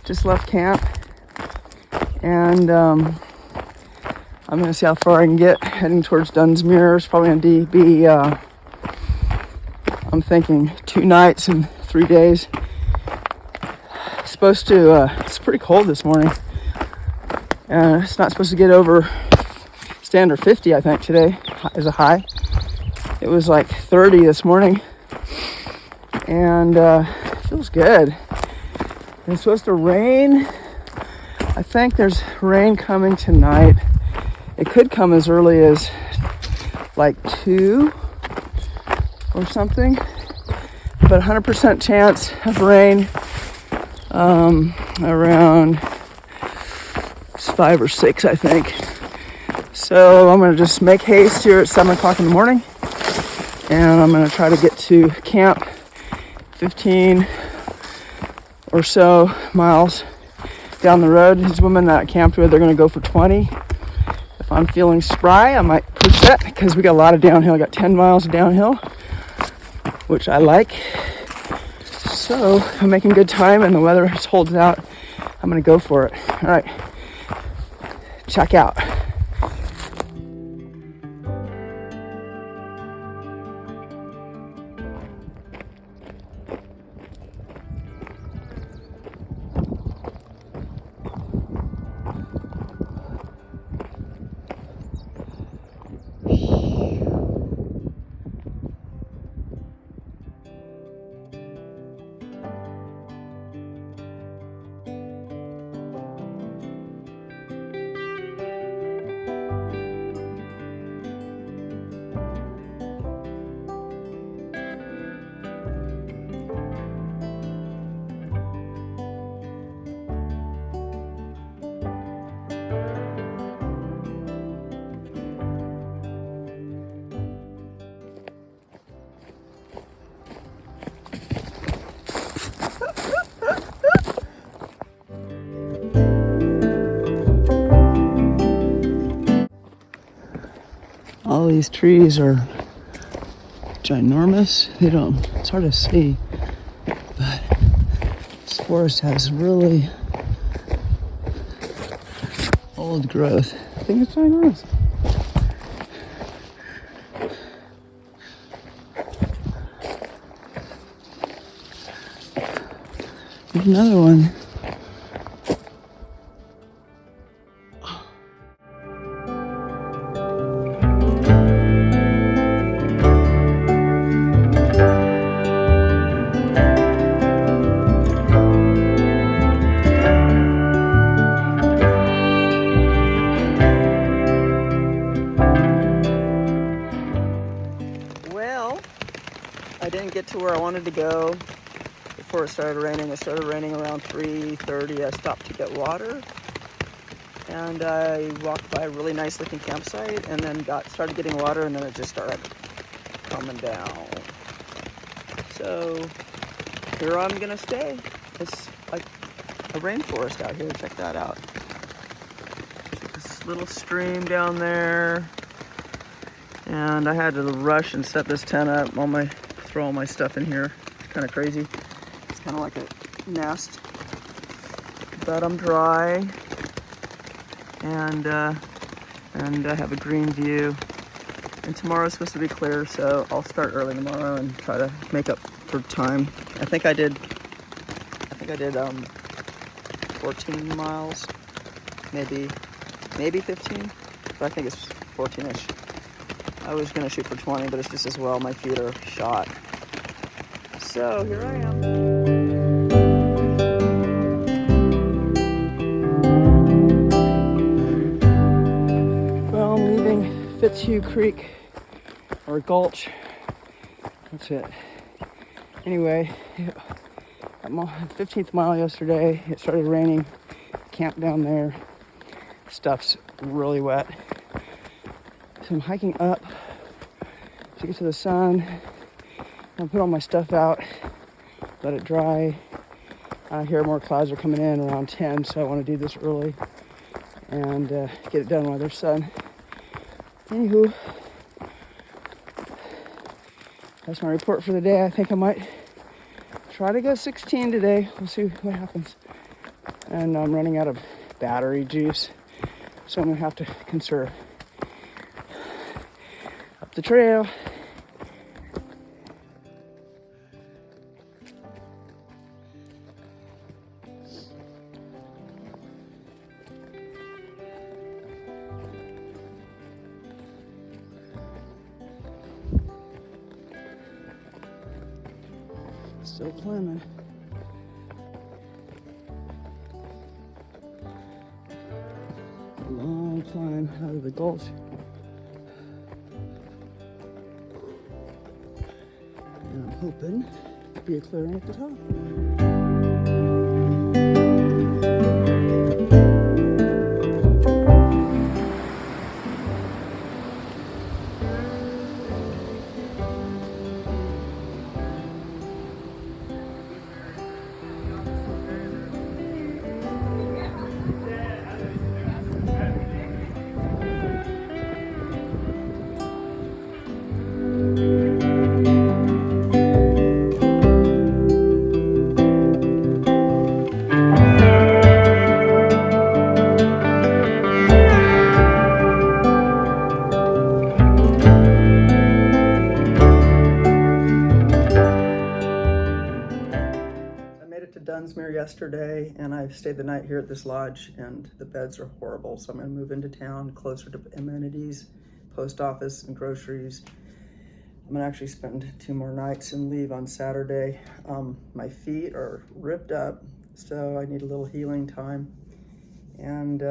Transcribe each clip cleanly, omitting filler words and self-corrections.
Just left camp, and I'm gonna see how far I can get. Heading towards Dunsmuir. It's probably gonna be I'm thinking 2 nights and 3 days. It's supposed to. It's pretty cold this morning. It's not supposed to get over standard 50. I think today is a high. It was like 30 this morning, and it feels good. It's supposed to rain. I think there's rain coming tonight. It could come as early as like 2 or something, but 100% chance of rain around 5 or 6, I think. So I'm gonna just make haste here at 7 o'clock in the morning, and I'm gonna try to get to camp 15 or so miles down the road. These women that I camped with, they're gonna go for 20. If I'm feeling spry, I might push that because we got a lot of downhill. I got 10 miles of downhill, which I like. So I'm making good time and the weather just holds out. I'm gonna go for it. All right, check out. All these trees are ginormous. It's hard to see, but this forest has really old growth. I think it's ginormous. There's another one. I didn't get to where I wanted to go before it started raining. It started raining around 3:30. I stopped to get water, and I walked by a really nice looking campsite, and then started getting water, and then it just started coming down. So here I'm gonna stay. It's like a rainforest out here. Check that out. This little stream down there, and I had to rush and set this tent up. Throw all my stuff in here. It's kind of crazy. It's kind of like a nest, but I'm dry, and I have a green view. And tomorrow's supposed to be clear, so I'll start early tomorrow and try to make up for time. I think I did 14 miles, maybe 15, but I think it's 14-ish. I was gonna shoot for 20, but it's just as well. My feet are shot. So here I am. Well, I'm leaving Fitzhugh Creek, or Gulch. That's it. Anyway, at my 15th mile yesterday, it started raining. Camped down there. Stuff's really wet. So I'm hiking up to get to the sun. I'll put all my stuff out, let it dry. I hear more clouds are coming in around 10, so I want to do this early and get it done while there's sun. Anywho, that's my report for the day. I think I might try to go 16 today. We'll see what happens. and I'm running out of battery juice, so I'm gonna have to conserve. Up the trail. Still climbing. A long climb out of the gulch. And I'm hoping to be a clearing at the top. Dunsmuir yesterday, and I stayed the night here at this lodge, and the beds are horrible, so I'm going to move into town closer to amenities, post office, and groceries. I'm going to actually spend 2 more nights and leave on Saturday. My feet are ripped up, so I need a little healing time, and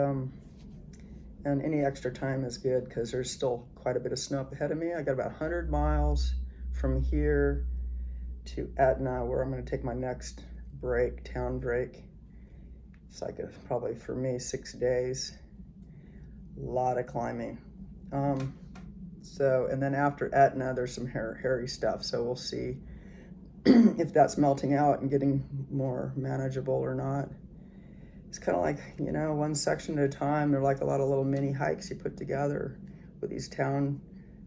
any extra time is good because there's still quite a bit of snow up ahead of me. I got about 100 miles from here to Etna, where I'm going to take my next town break. It's like probably for me 6 days. A lot of climbing. And then after Etna, there's some hairy stuff. So we'll see if that's melting out and getting more manageable or not. It's kind of like, one section at a time. They're like a lot of little mini hikes you put together with these town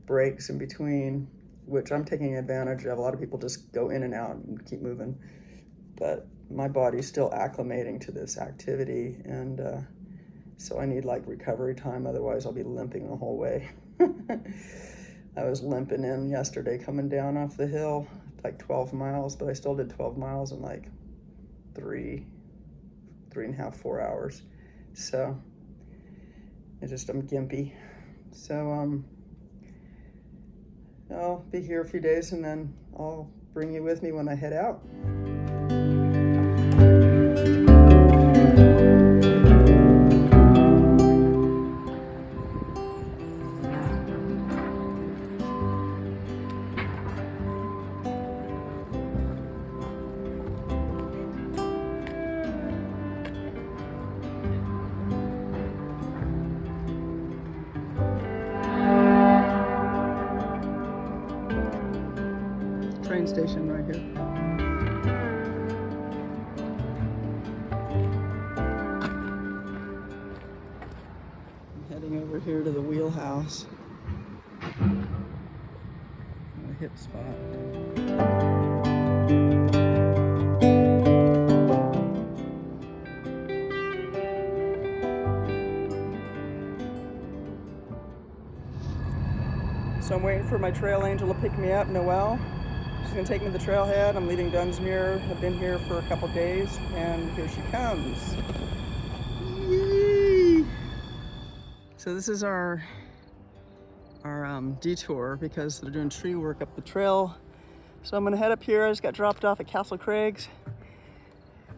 breaks in between, which I'm taking advantage of. A lot of people just go in and out and keep moving. But my body's still acclimating to this activity, and so I need like recovery time, otherwise I'll be limping the whole way. I was limping in yesterday coming down off the hill, like 12 miles, but I still did 12 miles in like 3.5, 4 hours. So I'm gimpy. So I'll be here a few days, and then I'll bring you with me when I head out. Train station right here. I'm heading over here to the wheelhouse. A hip spot. So I'm waiting for my trail angel to pick me up, Noelle. She's gonna take me to the trailhead. I'm leaving Dunsmuir. I've been here for a couple days, and here she comes. Yay! So this is our detour because they're doing tree work up the trail. So I'm gonna head up here. I just got dropped off at Castle Craig's.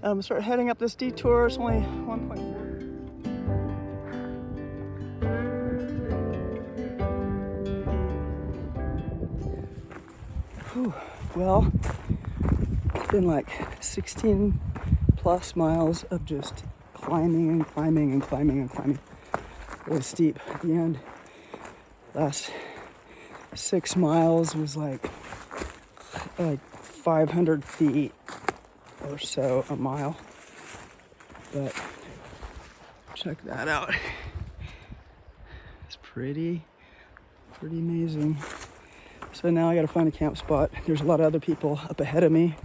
I'm gonna start heading up this detour. It's only 1.4. Well, it's been like 16 plus miles of just climbing and climbing and climbing and climbing. Really steep at the end. Last 6 miles was like 500 feet or so a mile. But check that out. It's pretty amazing. So now I gotta find a camp spot. There's a lot of other people up ahead of me.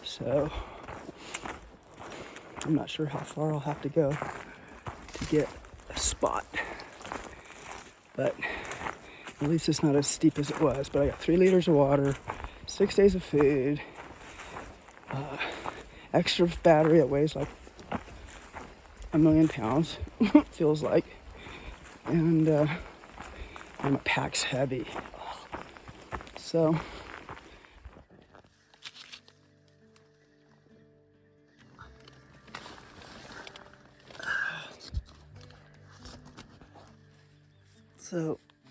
So I'm not sure how far I'll have to go to get a spot. But at least it's not as steep as it was. But I got 3 liters of water, 6 days of food, extra battery that weighs like 1,000,000 pounds, feels like. And my pack's heavy. So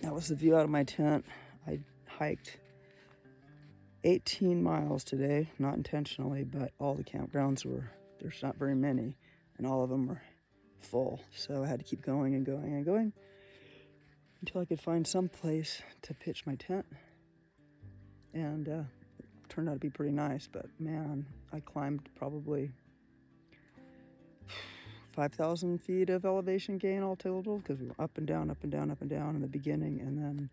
that was the view out of my tent. I hiked 18 miles today, not intentionally, but all the campgrounds there's not very many, and all of them were full. So I had to keep going and going and going until I could find some place to pitch my tent. And it turned out to be pretty nice, but man, I climbed probably 5,000 feet of elevation gain all total, because we were up and down, up and down, up and down in the beginning, and then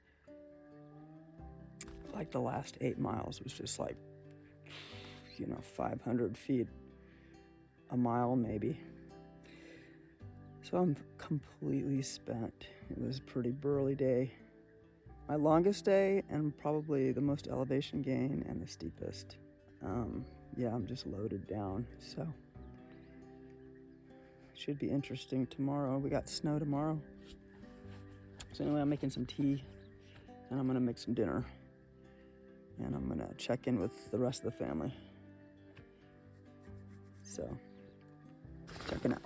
like the last 8 miles was just like, 500 feet a mile maybe. So I'm completely spent. It was a pretty burly day. My longest day and probably the most elevation gain and the steepest. Yeah, I'm just loaded down, so should be interesting tomorrow. We got snow tomorrow. So anyway, I'm making some tea and I'm gonna make some dinner. And I'm gonna check in with the rest of the family. So, checking out.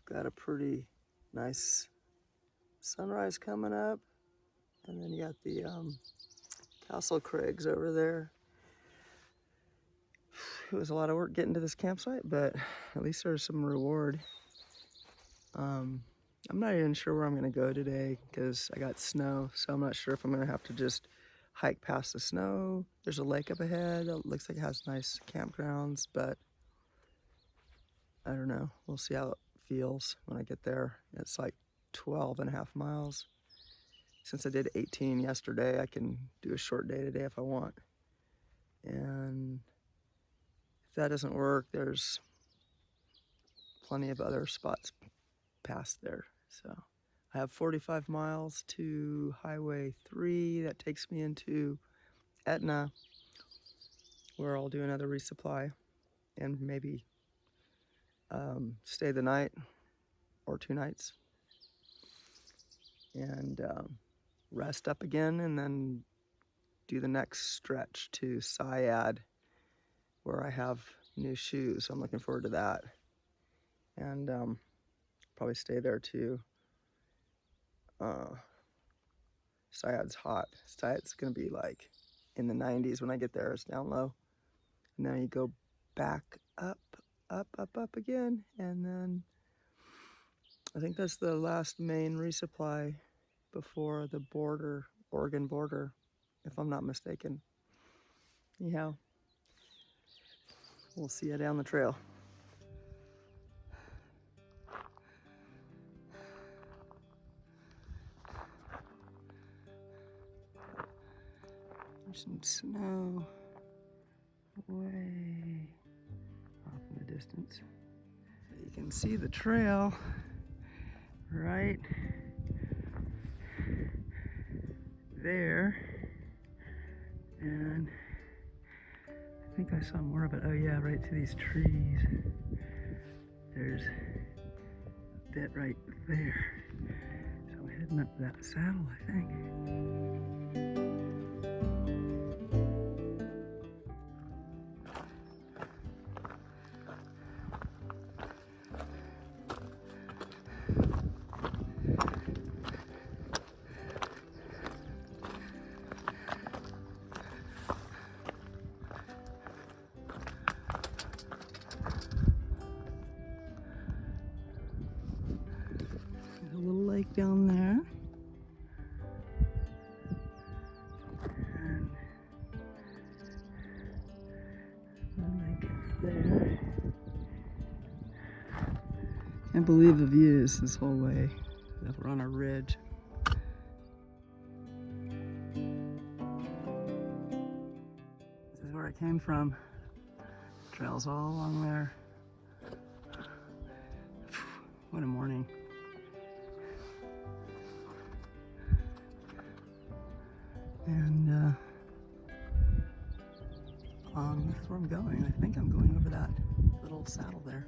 Got a pretty nice sunrise coming up, and then you got the Castle Craigs over there. It was a lot of work getting to this campsite, but at least there's some reward. I'm not even sure where I'm gonna go today because I got snow, so I'm not sure if I'm gonna have to just hike past the snow. There's a lake up ahead that looks like it has nice campgrounds, but I don't know. We'll see how it feels when I get there. It's like 12.5 miles. Since I did 18 yesterday, I can do a short day today if I want. And if that doesn't work, there's plenty of other spots past there. So I have 45 miles to Highway 3 that takes me into Etna, where I'll do another resupply and maybe stay the night or 2 nights and rest up again, and then do the next stretch to Syad, where I have new shoes. So I'm looking forward to that, and probably stay there too. Syad's hot. Syad's gonna be like in the 90s when I get there. It's down low, and then you go back up, up, up, up again, and then I think that's the last main resupply before the border, Oregon border, if I'm not mistaken. Yeah, we'll see you down the trail. There's some snow way off in the distance. You can see the trail right there, and I think I saw more of it. Oh yeah, right through these trees. There's a bit right there. So I'm heading up that saddle, I think. Can't believe the views this whole way. We're on a ridge. This is where I came from. Trails all along there. What a morning. And that's where I'm going. I think I'm going over that little saddle there.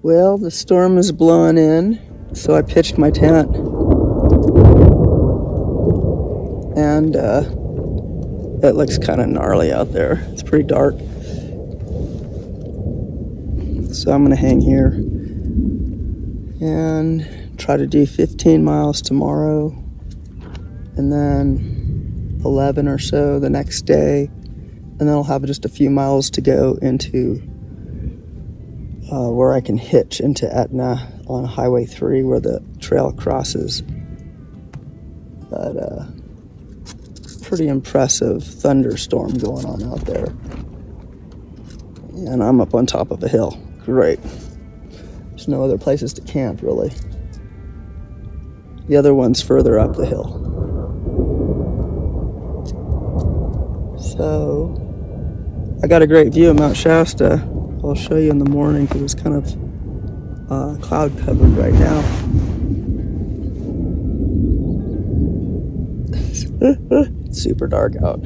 Well, the storm is blowing in, so I pitched my tent. And it looks kind of gnarly out there. It's pretty dark. So I'm gonna hang here and try to do 15 miles tomorrow, and then 11 or so the next day, and then I'll have just a few miles to go into where I can hitch into Etna on Highway 3 where the trail crosses. But pretty impressive thunderstorm going on out there. And I'm up on top of a hill. Great. There's no other places to camp, really. The other one's further up the hill. So, I got a great view of Mount Shasta. I'll show you in the morning because it's kind of cloud covered right now. It's super dark out.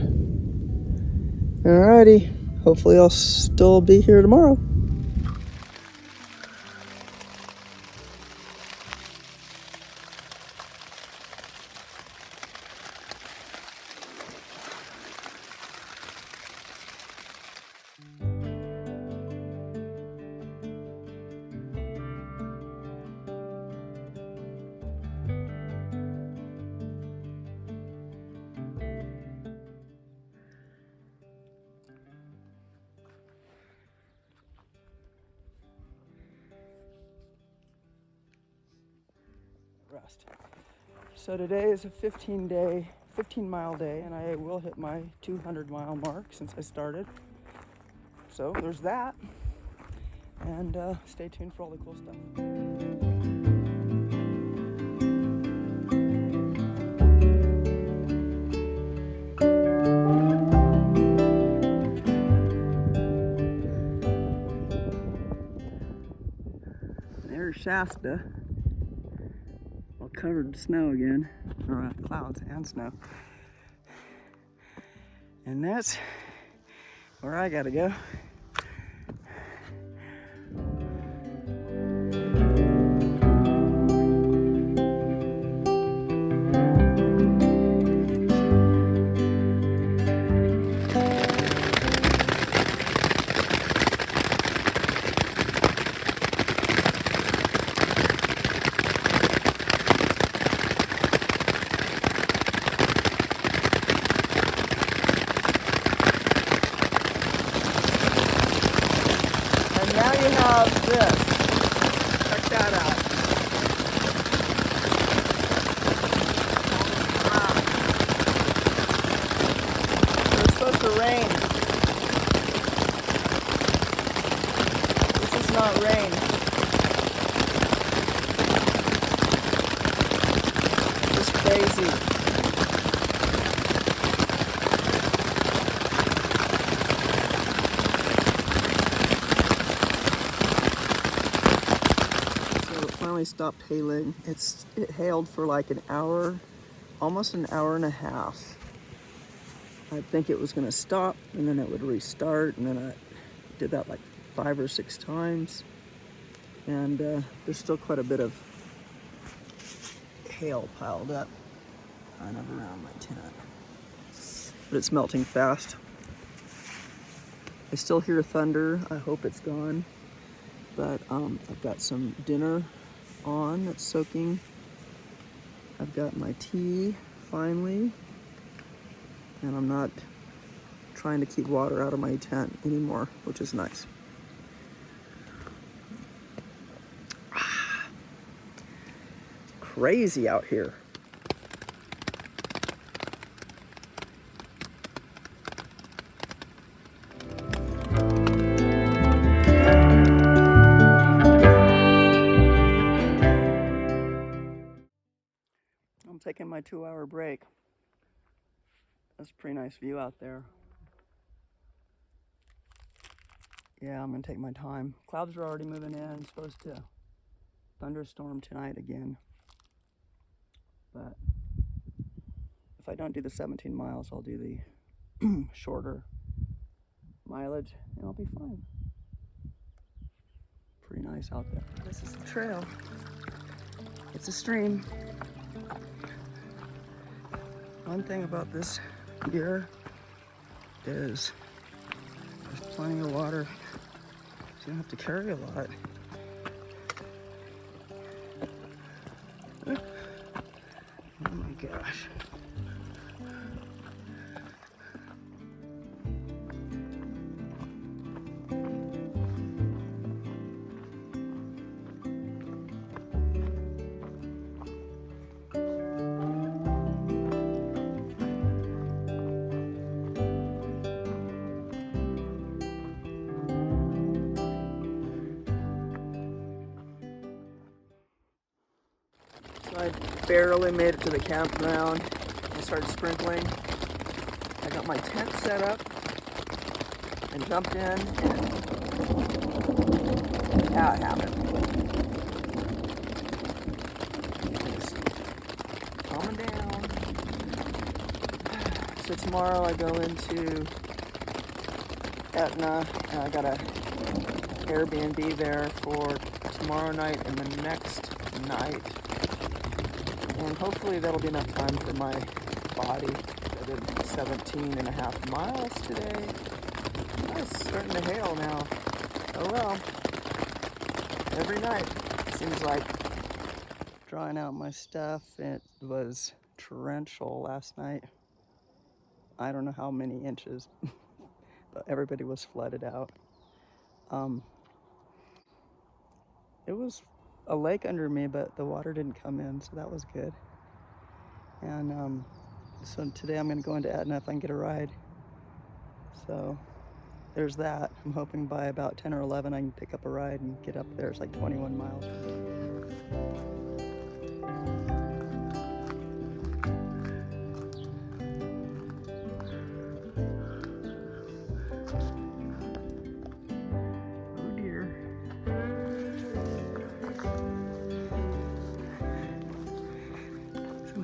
Alrighty. Hopefully I'll still be here tomorrow. Rest. So today is a 15-mile day, and I will hit my 200-mile mark since I started. So there's that, and stay tuned for all the cool stuff. There's Shasta. Covered in snow again, or clouds and snow. And that's where I gotta go. Now you have this. Check that out. Wow. It's supposed to rain. This is not rain. It's crazy. Stopped hailing. It hailed for like an hour, almost an hour and a half. I think it was going to stop and then it would restart, and then I did that like 5 or 6 times, and there's still quite a bit of hail piled up kind of around my tent, but it's melting fast. I still hear thunder. I hope it's gone, but I've got some dinner on that's soaking. I've got my tea finally, and I'm not trying to keep water out of my tent anymore, which is nice. Crazy out here. I'm taking my 2-hour break. That's a pretty nice view out there. Yeah, I'm gonna take my time. Clouds are already moving in. It's supposed to thunderstorm tonight again. But if I don't do the 17 miles, I'll do the shorter mileage and I'll be fine. Pretty nice out there. This is the trail. It's a stream. One thing about this year is there's plenty of water, so you don't have to carry a lot. Oh my gosh. I barely made it to the campground. I started sprinkling. I got my tent set up and jumped in, and that happened. Just calming down. So tomorrow I go into Etna, and I got a Airbnb there for tomorrow night and the next night. And hopefully that'll be enough time for my body. I did 17 and a half miles today. Oh, it's starting to hail now. Oh well. Every night, it seems like. Drying out my stuff. It was torrential last night. I don't know how many inches, but everybody was flooded out. It was a lake under me, but the water didn't come in, so that was good. And so today I'm going to go into Etna if I can get a ride. So there's that. I'm hoping by about 10 or 11 I can pick up a ride and get up there. It's like 21 miles.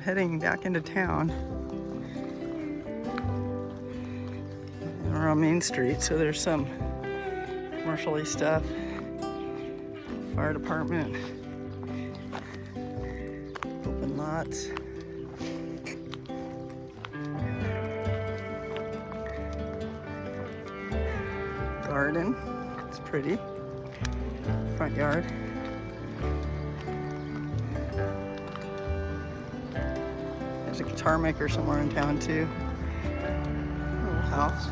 Heading back into town. We're on Main Street, so there's some commercial-y stuff. Fire department. Open lots. Garden. It's pretty. Front yard. There's a guitar maker somewhere in town too. Little house.